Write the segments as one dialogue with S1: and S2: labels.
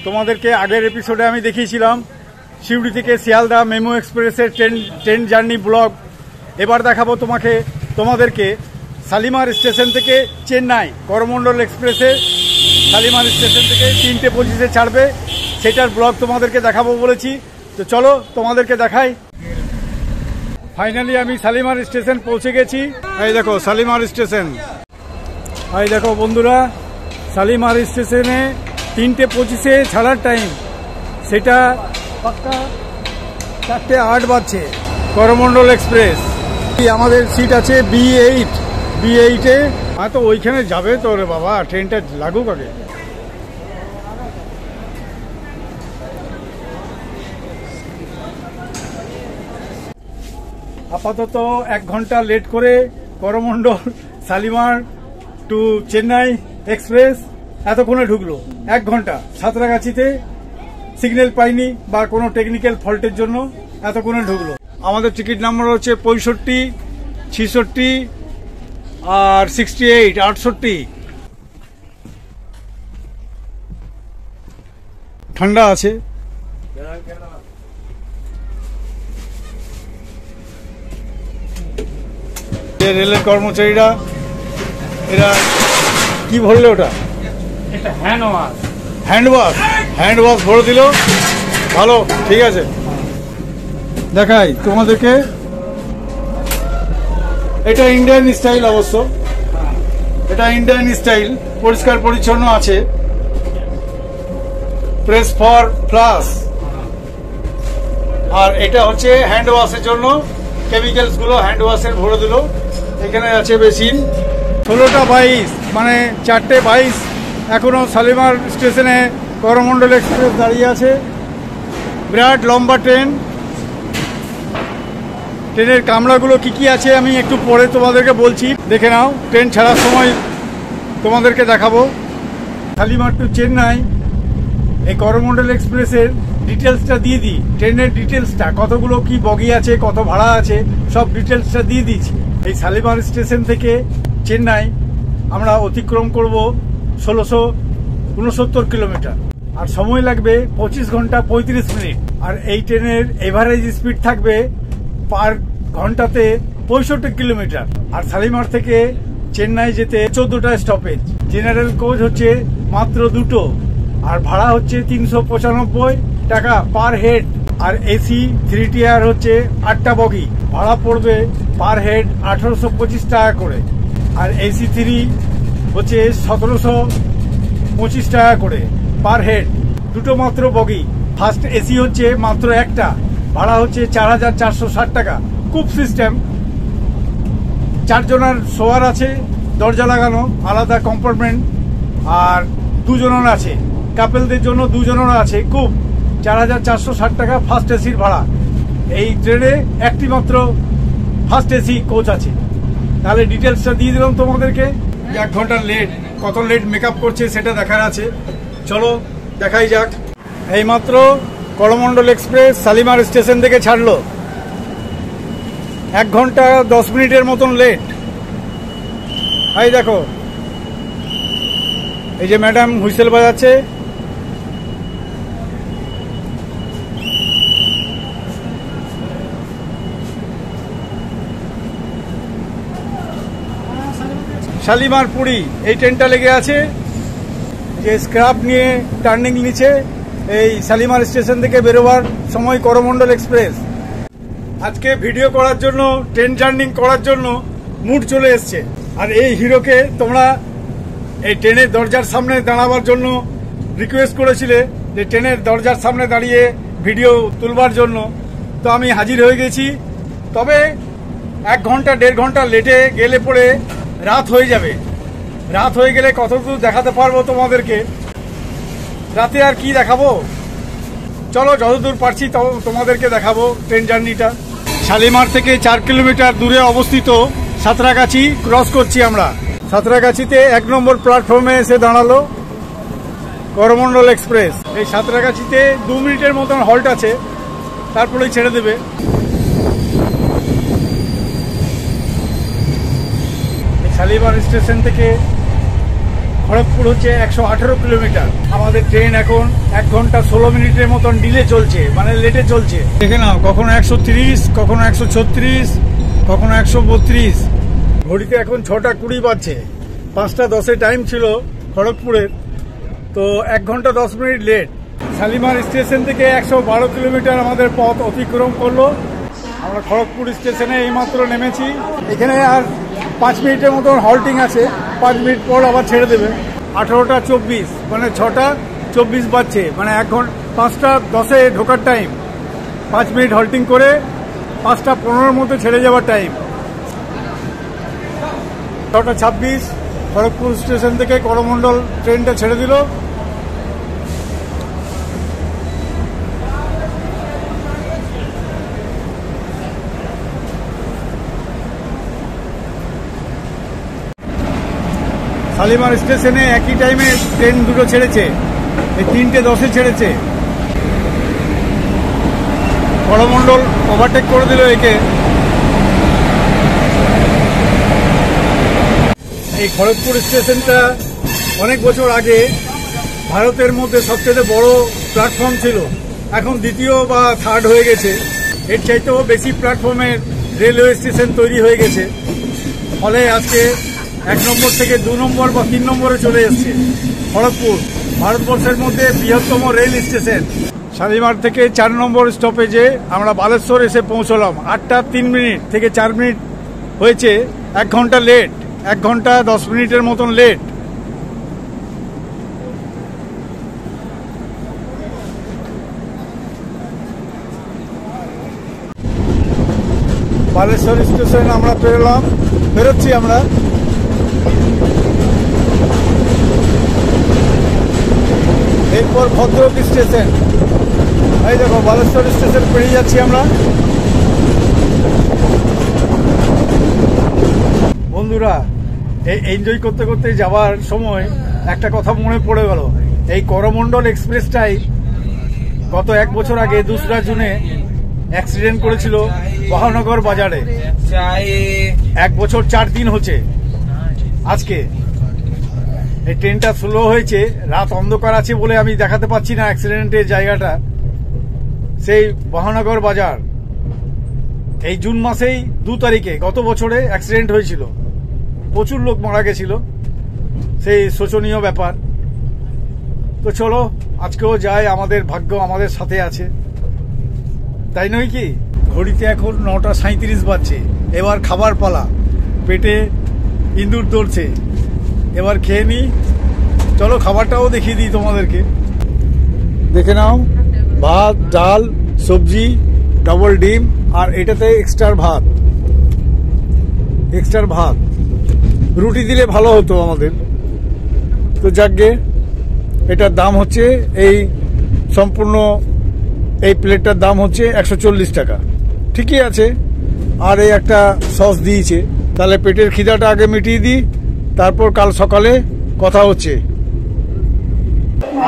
S1: তোমাদেরকে আগের এপিসোডে আমি দেখিয়েছিলাম শিউড়ি থেকে শিয়ালদা মেমো এক্সপ্রেসের ট্রেন জার্নি ব্লগ। এবার দেখাবো তোমাদেরকে শালিমার স্টেশন থেকে চেন্নাই করমণ্ডল এক্সপ্রেসে শালিমার স্টেশন থেকে 3:25 ছাড়বে, সেটার ব্লগ তোমাদেরকে দেখাবো বলেছি। তো চলো তোমাদেরকে দেখাই। ফাইনালি আমি শালিমার স্টেশন পৌঁছে গেছি। এই দেখো শালিমার স্টেশন। এই দেখো বন্ধুরা, শালিমার স্টেশনে 3:25 ছাড়ার টাইম, সেটা পাক্কা 4:08 বাজছে। করমণ্ডল এক্সপ্রেস, আমাদের সিট আছে B8 তো ওইখানে যাবে তো রে বাবা, ট্রেনটা লাগুক আগে। আপাতত 1 ঘন্টা লেট করে করমণ্ডল শালিমার টু চেন্নাই এক্সপ্রেস এতক্ষণে ঢুকলো। 1 ঘন্টা সাঁতরাগাছিতে সিগন্যাল পাইনি বা কোনো টেকনিক্যাল ফল্টের জন্য এতক্ষণে ঢুকলো। আমাদের টিকিট নাম্বার হচ্ছে 65, 66 আর 68, 68। ঠান্ডা আছে। রেলের কর্মচারীরা এরা কি ভরলে ওটা? হ্যান্ড ওয়াশ ভরে দিল। ভালো, ঠিক আছে। দেখাই তোমাদেরকে, এটা ইন্ডিয়ান স্টাইল, অবশ্য এটা ইন্ডিয়ান স্টাইল, পরিষ্কার পরিচ্ছন্ন আছে। Press for plus. আর এটা হচ্ছে হ্যান্ড ওয়াশের জন্য, কেমিক্যালস গুলো হ্যান্ড ওয়াশের ভরে দিল। এখানে আছে বেসিন। 16টা 22, মানে 4:22 এখনো শালিমার স্টেশনে করমণ্ডল এক্সপ্রেস দাঁড়িয়ে আছে। বিরাট লম্বা ট্রেন। ট্রেনের কামরাগুলো কি আছে আমি একটু পরে তোমাদেরকে বলছি, দেখে নাও। ট্রেন ছাড়ার সময় তোমাদেরকে দেখাবো। শালিমার টু চেন্নাই এই করমণ্ডল এক্সপ্রেসের ডিটেলসটা দিয়ে দিই। ট্রেনের ডিটেলসটা, কতগুলো কি বগি আছে, কত ভাড়া আছে, সব ডিটেলসটা দিয়ে দিচ্ছি। এই শালিমার স্টেশন থেকে চেন্নাই আমরা অতিক্রম করব 1669 কিলোমিটার, আর সময় লাগবে 25 ঘন্টা 35 মিনিট। আর এই ট্রেনের এভারেজ স্পিড থাকবে পার ঘন্টাতে 65 কিলোমিটার। আর শালিমার থেকে চেন্নাই যেতে 14টা স্টপেজ। জেনারেল কোচ হচ্ছে মাত্র 2টো, আর ভাড়া হচ্ছে 395 টাকা পার হেড। আর এসি 3 টিয়ার হচ্ছে 8টা বগি, ভাড়া পড়বে পার হেড 1825 টাকা করে। আর এসি 3 হচ্ছে 1725 টাকা করে পার হেড। 2টো মাত্র বগি। ফার্স্ট এসি হচ্ছে মাত্র 1টা, ভাড়া হচ্ছে 4460 টাকা। কুপ সিস্টেম, 4 জনের শোয়ার আছে, দরজা লাগানো, আলাদা কম্পার্টমেন্ট। আর 2 জনের আছে, কাপেলদের জন্য 2 জনের আছে। কুপ 4460 টাকা ফার্স্ট এসির ভাড়া। এই ট্রেনে একটি মাত্র ফার্স্ট এসি কোচ আছে। তাহলে ডিটেলসটা দিয়ে দিলাম তোমাদেরকে। 1 ঘন্টা লেট, কত লেট মেকআপ করছে সেটা দেখার আছে। চলো দেখাই যাক। এইমাত্র করমণ্ডল এক্সপ্রেস শালিমার স্টেশন থেকে ছাড়লো। 1 ঘন্টা 10 মিনিটের মতন লেট। এই দেখো, এই যে ম্যাডাম হুইসেল বাজাচ্ছে। শালিমার পুরী এই ট্রেনটা লেগে আছে, যে স্ক্র্যাপ নিয়ে টার্নিং নিচে এই শালিমার স্টেশন থেকে বেরোবার সময় করমণ্ডল এক্সপ্রেস। আজকে ভিডিও করার জন্য, ট্রেন জার্নি করার জন্য মুড চলে এসছে। আর এই হিরোকে তোমরা এই ট্রেনের দরজার সামনে দাঁড়াবার জন্য রিকোয়েস্ট করেছিলে, যে ট্রেনের দরজার সামনে দাঁড়িয়ে ভিডিও তুলবার জন্য। তো আমি হাজির হয়ে গেছি। তবে 1 ঘন্টা 1.5 ঘন্টা লেটে গেলে পরে রাত হয়ে যাবে। রাত হয়ে গেলে কতদূর দেখাতে পারবো তোমাদেরকে। রাতে আর কি দেখাবো, চলো যতদূর পারছি তোমাদেরকে দেখাবো ট্রেন জার্নিটা। শালিমার থেকে 4 কিলোমিটার দূরে অবস্থিত সাঁতরাগাছি ক্রস করছি আমরা। সাঁতরাগাছিতে 1 নম্বর প্ল্যাটফর্মে এসে দাঁড়ালো করমণ্ডল এক্সপ্রেস। এই সাঁতরাগাছিতে 2 মিনিটের মতন হল্ট আছে, তারপরেই ছেড়ে দেবে। শালিমার স্টেশন থেকে খড়গপুর হচ্ছে 118 কিলোমিটার। আমাদের ট্রেন এখন 1 ঘন্টা 16 মিনিটের মতন ডিলে চলছে, মানে লেটে চলছে। দেখে নাও, কখনো 130, কখনো 136, কখনো 132। ঘড়িতে এখন 6টা 20 বাজছে। 5টা 10-এ টাইম ছিল খড়গপুরের, তো 1 ঘন্টা 10 মিনিট লেট। শালিমার স্টেশন থেকে 112 কিলোমিটার আমাদের পথ অতিক্রম করলো। আমরা খড়গপুর স্টেশনে এইমাত্র নেমেছি। এখানে আর 5 মিনিটের মতন হল্টিং আছে, 5 মিনিট পর আবার ছেড়ে দেবে। 18টা 24, মানে 6টা 24 বাজছে, মানে 1 ঘন্টা 5টা 10-এ ঢোকার টাইম। 5 মিনিট হল্টিং করে 5টা 15-এর মধ্যে ছেড়ে যাওয়ার টাইম। 6টা 26 খড়গপুর স্টেশন থেকে করমণ্ডল ট্রেনটা ছেড়ে দিল। শালিমার স্টেশনে একই টাইমে ট্রেন দুটো ছেড়েছে, এই 3টে 10-এ ছেড়েছে। করমণ্ডল ওভারটেক করে দিল একে। এই খড়গপুর স্টেশনটা অনেক বছর আগে ভারতের মধ্যে সবচেয়ে বড় প্ল্যাটফর্ম ছিল, এখন দ্বিতীয় বা থার্ড হয়ে গেছে। এর চাইতেও বেশি প্ল্যাটফর্মের রেলওয়ে স্টেশন তৈরি হয়ে গেছে, ফলে আজকে 1 নম্বর থেকে 2 নম্বর বা 3 নম্বরে চলে এসছে খড়গপুর, ভারতবর্ষের মধ্যে বৃহত্তম রেল স্টেশন। শালিমার থেকে 4 নম্বর স্টপেজে আমরা বালেশ্বর এসে পৌঁছলাম। 8টা 3 মিনিট থেকে 4 মিনিট হয়েছে, 1 ঘন্টা লেট, 1 ঘন্টা 10 মিনিটের মতন লেট। বালেশ্বর স্টেশন আমরা বেরোচ্ছি আমরা। এরপর ভদ্রক স্টেশন। এই দেখো, বালেশ্বর স্টেশন পেরিয়ে যাচ্ছি আমরা। বন্ধুরা, এই এনজয় করতে করতে যাওয়ার সময় একটা কথা মনে পড়ে গেল। এই করমণ্ডল এক্সপ্রেসটাই গত 1 বছর আগে 2রা জুনে অ্যাক্সিডেন্ট করেছিল বহানগর বাজারে। 1 বছর 4 দিন হচ্ছে আজকে। এই ট্রেনটা স্লো হয়েছে, রাত অন্ধকার আছে বলে আমি দেখাতে পাচ্ছি না অ্যাক্সিডেন্টের জায়গাটা। সেই বহানগর বাজার এই জুন মাসেই 2 তারিখে গত বছরে অ্যাক্সিডেন্ট হয়েছিল, প্রচুর লোক মারা গেছিল, সেই শোচনীয় ব্যাপার। তো চলো আজকেও যাই, আমাদের ভাগ্য আমাদের সাথে আছে, তাই নয় কি? ঘড়িতে এখন 9টা 37 বাজছে। এবার খাবার পালা, পেটে ইঁদুর দৌড়ছে, এবার খেয়ে নি। চলো খাবারটাও দেখিয়ে দিই তোমাদেরকে। দেখে নাও, ভাত, ডাল, সবজি, ডবল ডিম, আর এটাতে এক্সট্রা ভাত। রুটি দিলে ভালো হতো আমাদের, তো যাকগে। এটার দাম হচ্ছে, এই সম্পূর্ণ এই প্লেটটার দাম হচ্ছে 140 টাকা। ঠিকই আছে। আর এই একটা সস দিয়েছে। তাহলে পেটের খিদাটা আগে মিটিয়ে দিই, তারপর কাল সকালে কথা হচ্ছে।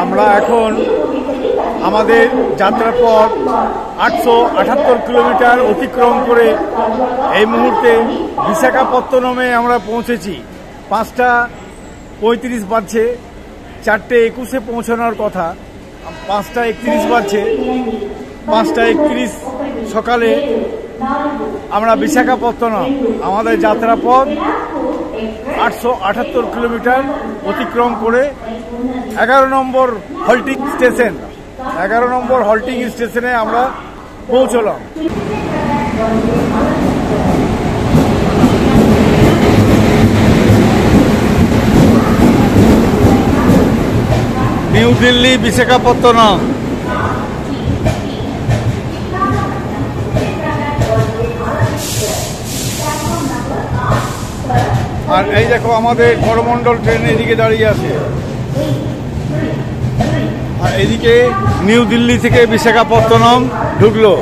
S1: আমরা এখন আমাদের যাত্রাপথ 878 কিলোমিটার অতিক্রম করে এই মুহূর্তে বিশাখাপত্তনমে আমরা পৌঁছেছি। 5টা 35 বাজছে, 4টে 21-এ পৌঁছানোর কথা, 5টা 31 বাজছে। 5টা 31 সকালে আমরা বিশাখাপত্তনম, আমাদের যাত্রাপথ 878 কিলোমিটার অতিক্রম করে 11 নম্বর হল্টিং স্টেশনে আমরা পৌঁছলাম। নিউ দিল্লি বিশাখাপত্তনম। আর এই দেখো, আমাদের করমণ্ডল ট্রেন এদিকে দাঁড়িয়ে আছে, আর এদিকে নিউ দিল্লি থেকে বিশাখাপত্তনম ঢুকলো।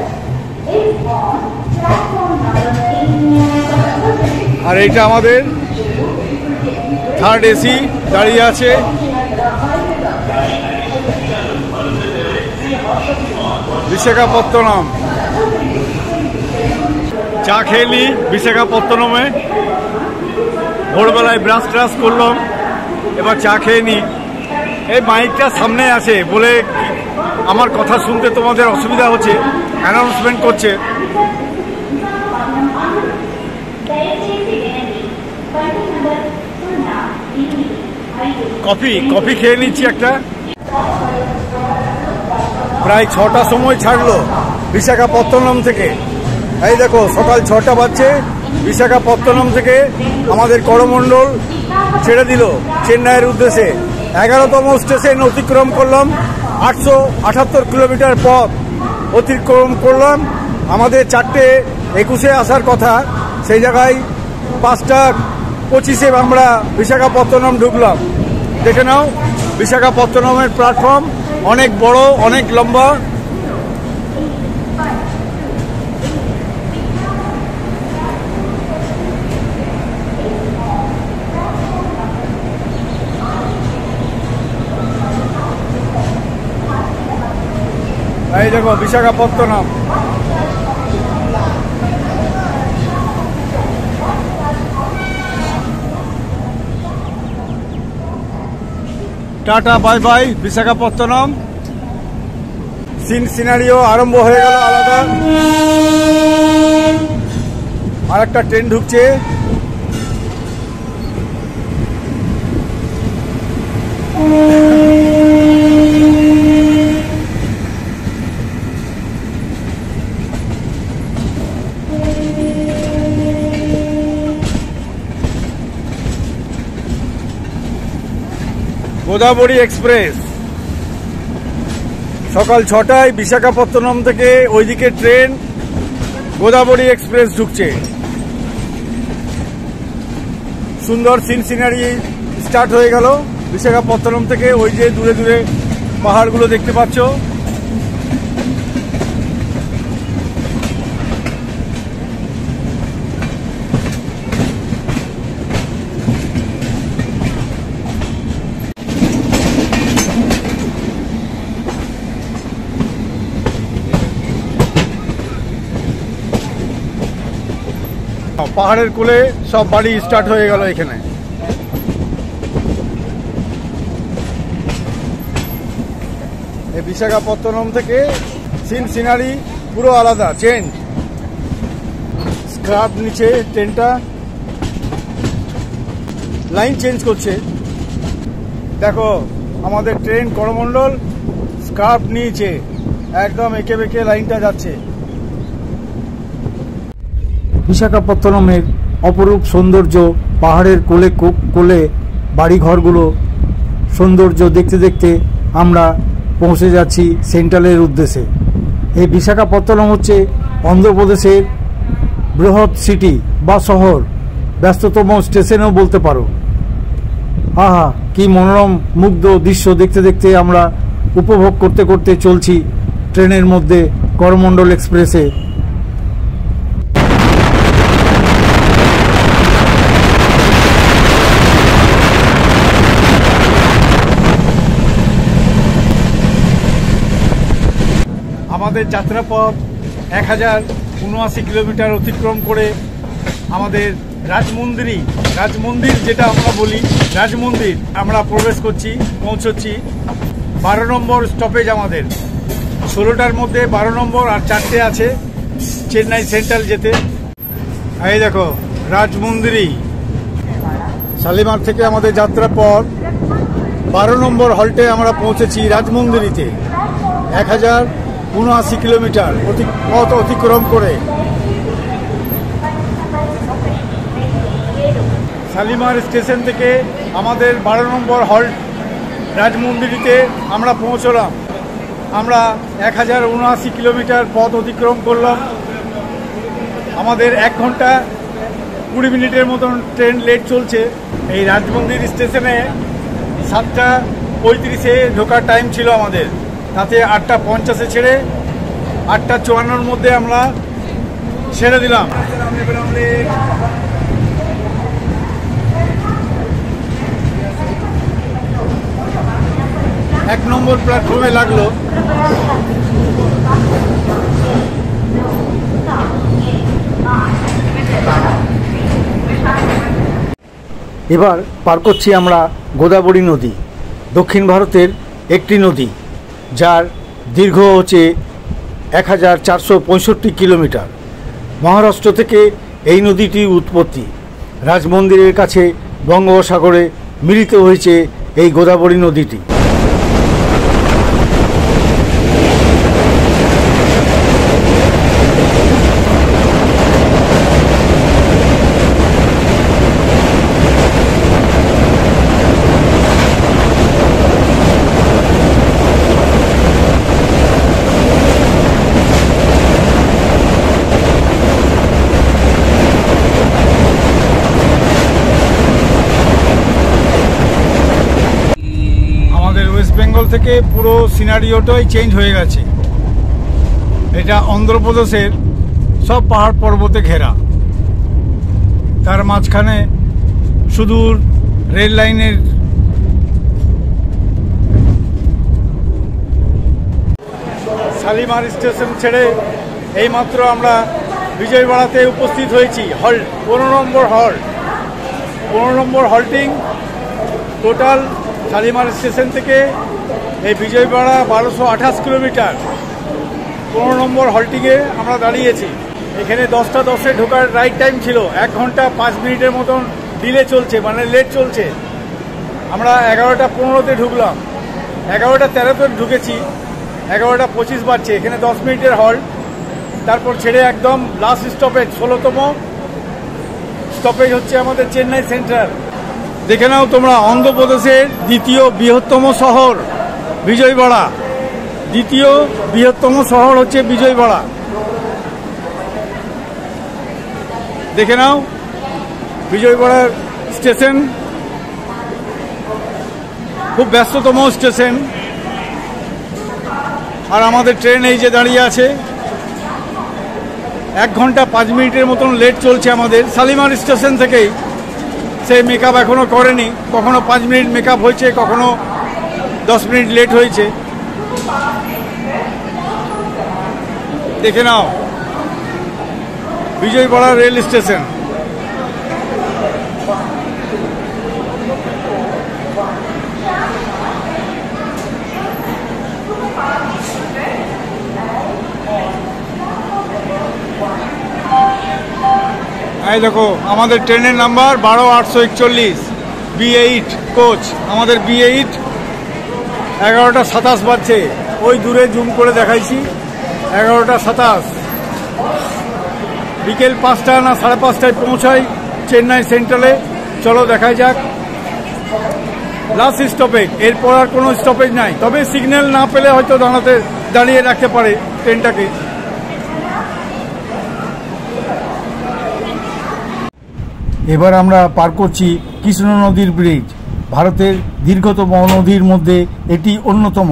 S1: আর এইটা আমাদের 3rd এসি দাঁড়িয়ে আছে। বিশাখাপত্তনম চা খেলি বিশাখাপত্তনমে, ভোরবেলায় ব্রাশ ট্রাশ করলাম, এবার চা খেয়ে নিই। এই মাইকটা সামনে আছে বলে আমার কথা শুনতে তোমাদের অসুবিধা হচ্ছে, অ্যানাউন্সমেন্ট করছে। কফি খেয়ে নিচ্ছি একটা। প্রায় 6টার সময় ছাড়লো বিশাখাপত্তনম থেকে। এই দেখো সকাল 6টা বাজছে, বিশাখাপত্তনম থেকে আমাদের করমণ্ডল ছেড়ে দিল চেন্নাইয়ের উদ্দেশ্যে। 11তম স্টেশন অতিক্রম করলাম, 878 কিলোমিটার পথ অতিক্রম করলাম। আমাদের 4:21 আসার কথা, সেই জায়গায় 5:25 আমরা বিশাখাপত্তনম ঢুকলাম। দেখে নাও বিশাখাপত্তনমের প্ল্যাটফর্ম অনেক বড়, অনেক লম্বা। এই দেখো Visakhapatnam. Tata bye bye Visakhapatnam. Scenario আরম্ভ হয়ে গেল আলাদা। আর একটা ট্রেন ঢুকছে। গোদাবরী এক্সপ্রেস সকাল 6টায় বিশাখাপত্তনম থেকে ওইদিকে ট্রেন গোদাবরী এক্সপ্রেস ঢুকছে। সুন্দর সিনারি স্টার্ট হয়ে গেল বিশাখাপত্তনম থেকে। ওই যে দূরে দূরে পাহাড়গুলো দেখতে পাচ্ছ। পাহাড়ের কোলে সব বাড়ি স্টার্ট হয়ে গেল এখানে। এই বিশাখাপত্তনম থেকে সিনারি পুরো আলাদা, চেঞ্জ। স্ক্রাব নিচে ট্রেনটা লাইন চেঞ্জ করছে। দেখো আমাদের ট্রেন করমণ্ডল স্ক্রাব নিয়েছে, একদম এঁকে বেঁকে লাইনটা যাচ্ছে। বিশাখাপত্তনমের অপরূপ সৌন্দর্য, পাহাড়ের কোলে কোলে বাড়িঘরগুলো সৌন্দর্য দেখতে দেখতে আমরা পৌঁছে যাচ্ছি সেন্ট্রালের উদ্দেশ্যে। এই বিশাখাপত্তনম হচ্ছে অন্ধ্রপ্রদেশের বৃহৎ সিটি বা শহর, ব্যস্ততম স্টেশনও বলতে পারো। আহা কি মনোরম মুগ্ধ দৃশ্য দেখতে দেখতে আমরা উপভোগ করতে করতে চলছি ট্রেনের মধ্যে করমণ্ডল এক্সপ্রেসে। আমাদের যাত্রাপথ 1079 কিলোমিটার অতিক্রম করে আমাদের রাজমন্দির যেটা আমরা বলি রাজমন্দির আমরা প্রবেশ করছি, পৌঁছচ্ছি। 12 নম্বর স্টপেজ আমাদের। 16টার মধ্যে 12 নম্বর আর 4টে আছে চেন্নাই সেন্ট্রাল যেতে। এই দেখো রাজমন্দিরি। শালিমার থেকে আমাদের যাত্রাপথ 12 নম্বর হল্টে আমরা পৌঁছেছি রাজমন্দিরিতে। 1079 কিলোমিটার পথ অতিক্রম করে শালিমার স্টেশন থেকে আমাদের 12 নম্বর হল্ট রাজমন্দিরিতে আমরা পৌঁছলাম। আমরা 1079 কিলোমিটার পথ অতিক্রম করলাম। আমাদের 1 ঘন্টা 20 মিনিটের মতন ট্রেন লেট চলছে। এই রাজমন্দির স্টেশনে 7:35 ঢোকার টাইম ছিল আমাদের, তাতে 8:50 ছেড়ে 8:54 মধ্যে আমরা ছেড়ে দিলাম। 1 নম্বর প্ল্যাটফর্মে লাগলো।
S2: এবার পার করছি আমরা গোদাবরী নদী, দক্ষিণ ভারতের একটি নদী, যার দীর্ঘ হচ্ছে 1465 কিলোমিটার। মহারাষ্ট্র থেকে এই নদীটির উৎপত্তি। রাজমন্দিরের কাছে বঙ্গোপসাগরে মিলিত হয়েছে এই গোদাবরী নদীটি।
S1: বেঙ্গল থেকে পুরো সিনারিওটাই চেঞ্জ হয়ে গেছে। এটা অন্ধ্রপ্রদেশের সব পাহাড় পর্বতে ঘেরা, তার মাঝখানে সুদূর রেল লাইনের শালিমার স্টেশন ছেড়ে এইমাত্র আমরা বিজয়বাড়াতে উপস্থিত হয়েছি। হল্ট 15 নম্বর হল্ট, 15 নম্বর হল্টিং। টোটাল শালিমার স্টেশন থেকে এই বিজয়বাড়া 1228 কিলোমিটার। 15 নম্বর হল্টিংয়ে আমরা দাঁড়িয়েছি। এখানে 10টা 10-এ ঢোকার রাইট টাইম ছিল, 1 ঘন্টা 5 মিনিটের মতন ডিলে চলছে, মানে লেট চলছে। আমরা 11টা 15-তে ঢুকলাম, 11টা 13-তে ঢুকেছি, 11টা 25 বাজছে। এখানে 10 মিনিটের হল্ট, তারপর ছেড়ে একদম লাস্ট স্টপেজ 16তম স্টপেজ হচ্ছে আমাদের চেন্নাই সেন্ট্রাল। দেখে নাও তোমরা, অন্ধ্রপ্রদেশের দ্বিতীয় বৃহত্তম শহর বিজয়বাড়া। দ্বিতীয় বৃহত্তম শহর হচ্ছে বিজয়বাড়া। দেখে নাও বিজয়বাড়ার স্টেশন, খুব ব্যস্ততম স্টেশন। আর আমাদের ট্রেন এই যে দাঁড়িয়ে আছে, 1 ঘন্টা 5 মিনিটের মতন লেট চলছে আমাদের শালিমার স্টেশন থেকেই। সেই মেকআপ এখনও করেনি, কখনো 5 মিনিট মেকআপ হয়েছে, কখনো 10 মিনিট লেট হয়েছে। দেখে নাও বিজয়বাড়া রেল স্টেশন। এই দেখো আমাদের ট্রেনের নাম্বার 12-841 B8 কোচ। আমাদের B8 11টা 27 বাজছে, ওই দূরে জুম করে দেখাইছি, 11টা 27। বিকেল 5টা না 5:30টায় পৌঁছাই চেন্নাই সেন্ট্রালে। চলো দেখাই যাক। লাস্ট স্টপেজ, এরপর আর কোনো স্টপেজ নাই, তবে সিগন্যাল না পেলে হয়তো দাঁড়িয়ে রাখতে পারে ট্রেনটাকে।
S2: এবার আমরা পার করছি কৃষ্ণ নদীর ব্রিজ। ভারতের দীর্ঘতম নদীর মধ্যে এটি অন্যতম।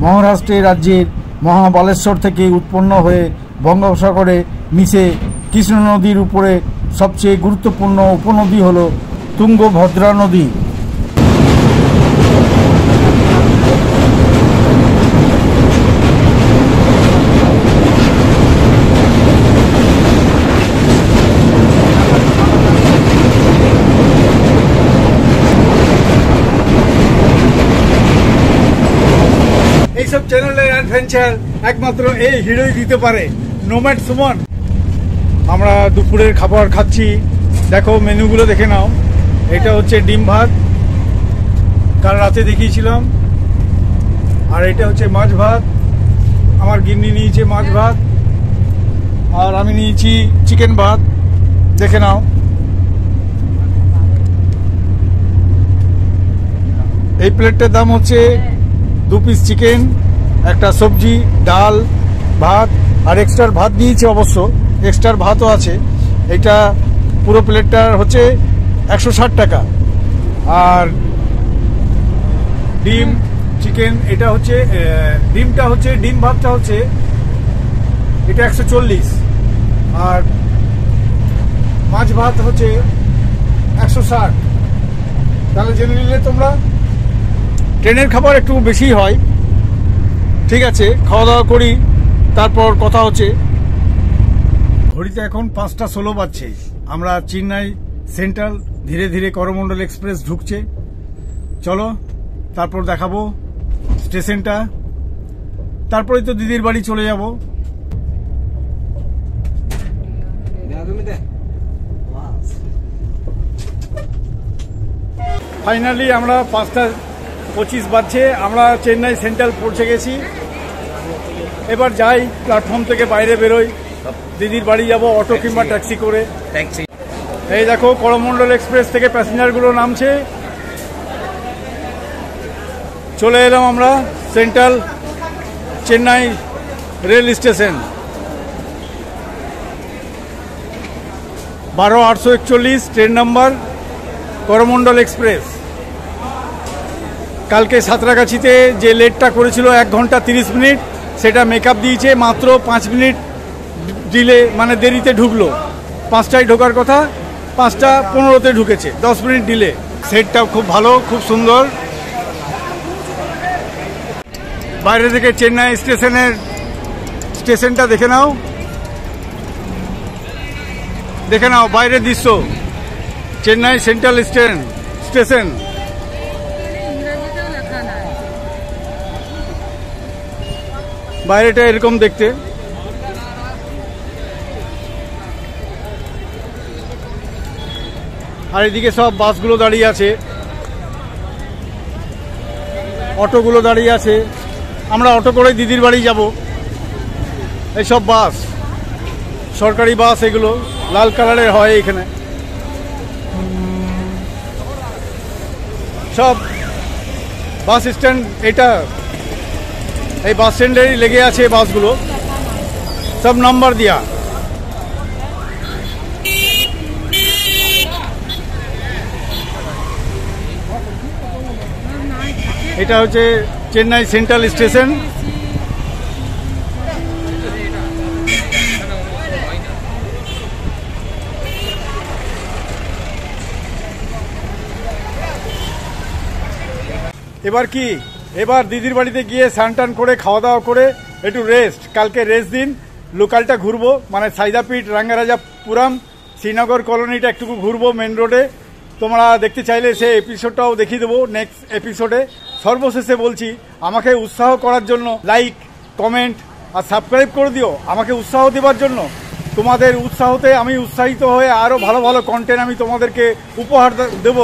S2: মহারাষ্ট্র রাজ্যের মহাবালেশ্বর থেকে উৎপন্ন হয়ে বঙ্গোপসাগরে মিশে কৃষ্ণ নদীর উপরে সবচেয়ে গুরুত্বপূর্ণ উপনদী হল তুঙ্গভদ্রা নদী।
S1: এইসব চ্যানেলের অ্যাডভেঞ্চার একমাত্র এই হিরোই দিতে পারে, নোম্যাড সুমন। আমরা দুপুরের খাবার খাচ্ছি, দেখো মেনুগুলো দেখে নাও। এটা হচ্ছে ডিম ভাত, কাল রাতে দেখিয়েছিলাম। আর এটা হচ্ছে মাছ ভাত, আমার গিন্নি নিয়েছে মাছ ভাত, আর আমি নিয়েছি চিকেন ভাত। দেখে নাও। এই প্লেটটার দাম হচ্ছে 2 পিস চিকেন, একটা সবজি, ডাল, ভাত, আর এক্সট্রা ভাত দিয়েছে, অবশ্য এক্সট্রা ভাতও আছে। এটা পুরো প্লেটটার হচ্ছে 160 টাকা। আর ডিম চিকেন, এটা হচ্ছে ডিমটা হচ্ছে, ডিম ভাতটা হচ্ছে এটা 140। আর মাছ ভাত হচ্ছে 160। তাহলে জেনে নিলে তোমরা। ট্রেনের খাবার একটু বেশি হয়। ঠিক আছে, খাওয়া দাওয়া করি, তারপর কথা হচ্ছে। ঘড়িতে এখন 5টা 16 বাজছে। আমরা চেন্নাই সেন্ট্রাল ধীরে ধীরে করমণ্ডল এক্সপ্রেস ঢুকছে। চলো তারপর দেখাবো স্টেশনটা, তারপরেই তো দিদির বাড়ি চলে যাব। ফাইনালি আমরা 5:25 বাজছে, আমরা চেন্নাই সেন্ট্রাল পৌঁছে গেছি। এবার যাই, প্ল্যাটফর্ম থেকে বাইরে বেরোই, দিদির বাড়ি যাব অটো কিংবা ট্যাক্সি করে। এই দেখো করমণ্ডল এক্সপ্রেস থেকে প্যাসেঞ্জারগুলো নামছে। চলে এলাম আমরা central Chennai rail station. 12:841 train number Coromandel express. কালকে সাঁতরাগাছিতে যে লেটটা করেছিল 1 ঘন্টা 30 মিনিট, সেটা মেকআপ দিয়েছে, মাত্র 5 মিনিট ডিলে, মানে দেরিতে ঢুকলো। 5টায় ঢোকার কথা 5:15-তে ঢুকেছে, 10 মিনিট ডিলে। সেটটাও খুব ভালো, খুব সুন্দর। বাইরে থেকে চেন্নাই স্টেশনটা দেখে নাও, বাইরের দৃশ্য চেন্নাই সেন্ট্রাল স্টেশন। বাইরেটা এরকম দেখতে। আর এদিকে সব বাসগুলো দাঁড়িয়ে আছে, অটোগুলো দাঁড়িয়ে আছে। আমরা অটো করে দিদির বাড়ি যাব। এইসব বাস সরকারি বাস, এগুলো লাল কালারের হয়। এখানে সব বাস স্ট্যান্ড, এটা এই বাস স্ট্যান্ডেরই লেগে আছে বাসগুলো, সব নাম্বার দিয়া। এটা হচ্ছে চেন্নাই সেন্ট্রাল স্টেশন। এবার কি, এবার দিদির বাড়িতে গিয়ে স্নান টান করে খাওয়া দাওয়া করে একটু রেস্ট। কালকে রেস্ট দিন, লোকালটা ঘুরবো, মানে সাইদাপীঠ, রাঙ্গারাজাপুরম, শ্রীনগর কলোনিটা একটু ঘুরবো মেন রোডে। তোমরা দেখতে চাইলে সেই এপিসোডটাও দেখিয়ে দেবো নেক্সট এপিসোডে। সর্বশেষে বলছি, আমাকে উৎসাহ করার জন্য লাইক, কমেন্ট আর সাবস্ক্রাইব করে দিও, আমাকে উৎসাহ দেওয়ার জন্য। তোমাদের উৎসাহতে আমি উৎসাহিত হয়ে আরও ভালো ভালো কন্টেন্ট আমি তোমাদেরকে উপহার দেব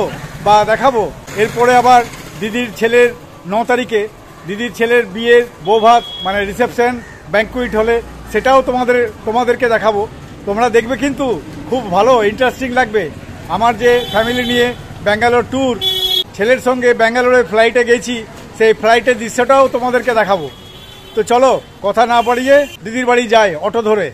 S1: বা দেখাবো। এরপরে আবার দিদির ছেলের 9 তারিখে দিদির ছেলের বিয়ের বৌভাত, মানে রিসেপশন ব্যাঙ্কুইট হলে, সেটাও তোমাদেরকে দেখাবো। তোমরা দেখবে, কিন্তু খুব ভালো ইন্টারেস্টিং লাগবে। আমার যে ফ্যামিলি নিয়ে ব্যাঙ্গালোর ট্যুর, ছেলের সঙ্গে ব্যাঙ্গালোরে ফ্লাইটে গেছি, সেই ফ্লাইটের দৃশ্যটাও তোমাদেরকে দেখাবো। তো চলো কথা না বাড়িয়ে দিদির বাড়ি যাই অটো ধরে।